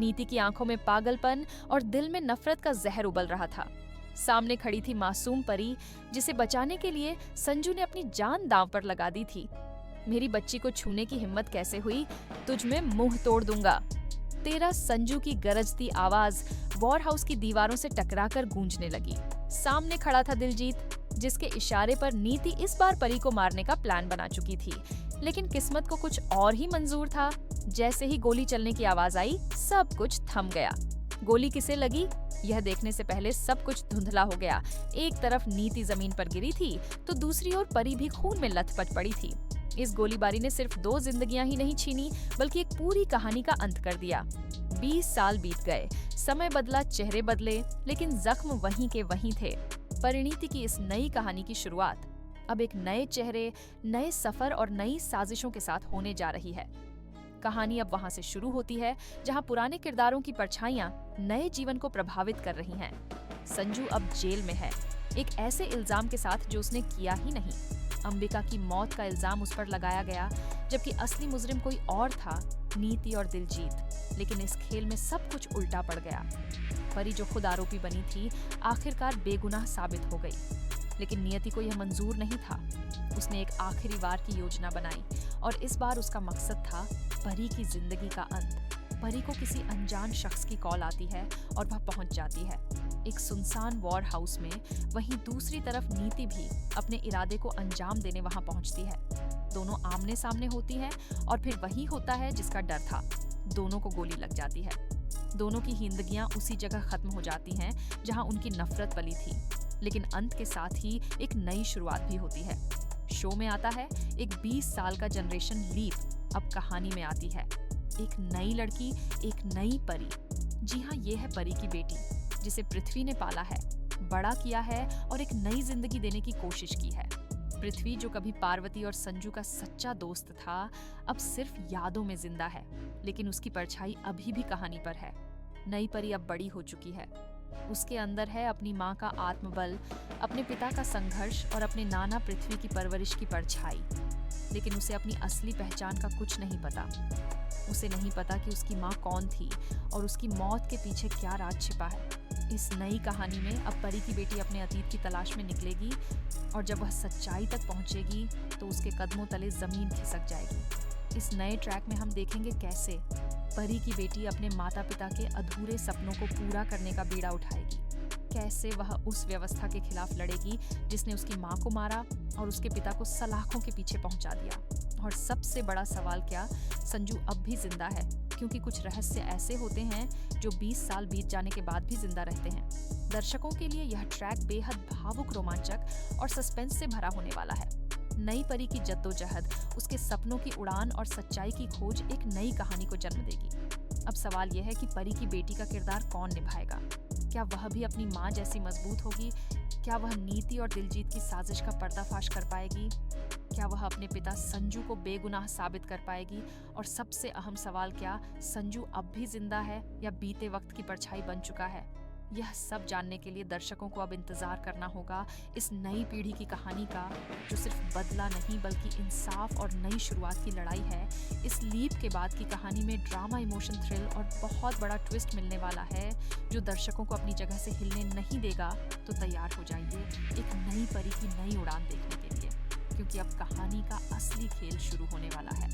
नीति की आंखों में पागलपन और दिल में नफरत का जहर उबल रहा था। सामने खड़ी थी मासूम परी, जिसे बचाने के लिए संजू ने अपनी जान दांव पर लगा दी थी। मेरी बच्ची को छूने की हिम्मत कैसे हुई? तुझ में मुंह तोड़ दूंगा। तेरा संजू की गरजती आवाज वॉर हाउस की दीवारों से टकराकर गूंजने लगी। सामने खड़ा था दिलजीत, जिसके इशारे पर नीति इस बार परी को मारने का प्लान बना चुकी थी। लेकिन किस्मत को कुछ और ही मंजूर था। जैसे ही गोली चलने की आवाज आई, सब कुछ थम गया। गोली किसे लगी, यह देखने से पहले सब कुछ धुंधला हो गया। एक तरफ नीति जमीन पर गिरी थी, तो दूसरी ओर परी भी खून में लथपथ पड़ी थी। इस गोलीबारी ने सिर्फ 2 जिंदगियां ही नहीं छीनी, बल्कि एक पूरी कहानी का अंत कर दिया। 20 साल बीत गए, समय बदला, चेहरे बदले, लेकिन जख्म वहीं के वहीं थे। परिणीति की इस नई कहानी की शुरुआत अब एक नए चेहरे, नए सफर और नई साजिशों के साथ होने जा रही है। कहानी अब वहां से शुरू होती है जहां पुराने किरदारों की परछाइयां नए जीवन को प्रभावित कर रही हैं। संजू अब जेल में है, एक ऐसे इल्जाम के साथ जो उसने किया ही नहीं। अंबिका की मौत का इल्जाम उस पर लगाया गया, जबकि असली मुजरिम कोई और था, नीति और दिलजीत। लेकिन इस खेल में सब कुछ उल्टा पड़ गया। परी जो खुद आरोपी बनी थी, आखिरकार बेगुनाह साबित हो गई। लेकिन नियति को यह मंजूर नहीं था। उसने एक आखिरी वार की योजना बनाई और इस बार उसका मकसद था परी की जिंदगी का अंत। परी को किसी अनजान शख्स की कॉल आती है और वह पहुंच जाती है एक सुनसान वॉर हाउस में। वहीं दूसरी तरफ नीति भी अपने इरादे को अंजाम देने वहां पहुंचती है। दोनों आमने सामने होती हैं और फिर वही होता है जिसका डर था। दोनों को गोली लग जाती है। दोनों की जिंदगियां उसी जगह खत्म हो जाती हैं जहां उनकी नफरत पली थी। लेकिन अंत के साथ ही एक नई शुरुआत भी होती है। शो में आता है एक 20 साल का जनरेशन लीप अब कहानी में आती है। एक नई लड़की, एक नई परी। जी हाँ, ये है परी की बेटी, जिसे पृथ्वी ने पाला है, बड़ा किया है और एक नई जिंदगी देने की कोशिश की है। पृथ्वी जो कभी पार्वती और संजू का सच्चा दोस्त था, अब सिर्फ यादों में जिंदा है, लेकिन उसकी परछाई अभी भी कहानी पर है। नई परी अब बड़ी हो चुकी है। उसके अंदर है अपनी माँ का आत्मबल, अपने पिता का संघर्ष और अपने नाना पृथ्वी की परवरिश की परछाई। लेकिन उसे अपनी असली पहचान का कुछ नहीं पता। उसे नहीं पता कि उसकी माँ कौन थी और उसकी मौत के पीछे क्या राज छिपा है। इस नई कहानी में अब परी की बेटी अपने अतीत की तलाश में निकलेगी और जब वह सच्चाई तक पहुंचेगी तो उसके कदमों तले जमीन खिसक जाएगी। इस नए ट्रैक में हम देखेंगे कैसे परी की बेटी अपने माता पिता के अधूरे सपनों को पूरा करने का बीड़ा उठाएगी। कैसे वह उस व्यवस्था के खिलाफ लड़ेगी जिसने उसकी माँ को मारा और उसके पिता को सलाखों के पीछे पहुंचा दिया। और सबसे बड़ा सवाल, क्या संजू अब भी जिंदा है? क्योंकि कुछ रहस्य ऐसे होते हैं जो 20 साल बीत जाने के बाद भी जिंदा रहते हैं। दर्शकों के लिए यह ट्रैक बेहद भावुक, रोमांचक और सस्पेंस से भरा होने वाला है। नई परी की जद्दोजहद, उसके सपनों की उड़ान और सच्चाई की खोज एक नई कहानी को जन्म देगी। अब सवाल यह है कि परी की बेटी का किरदार कौन निभाएगा? क्या वह भी अपनी माँ जैसी मजबूत होगी? क्या वह नीति और दिलजीत की साजिश का पर्दाफाश कर पाएगी? क्या वह अपने पिता संजू को बेगुनाह साबित कर पाएगी? और सबसे अहम सवाल, क्या संजू अब भी जिंदा है या बीते वक्त की परछाई बन चुका है? यह सब जानने के लिए दर्शकों को अब इंतजार करना होगा इस नई पीढ़ी की कहानी का, जो सिर्फ बदला नहीं बल्कि इंसाफ और नई शुरुआत की लड़ाई है। इस लीप के बाद की कहानी में ड्रामा, इमोशन, थ्रिल और बहुत बड़ा ट्विस्ट मिलने वाला है, जो दर्शकों को अपनी जगह से हिलने नहीं देगा। तो तैयार हो जाइए एक नई परी की नई उड़ान देखने के लिए, क्योंकि अब कहानी का असली खेल शुरू होने वाला है।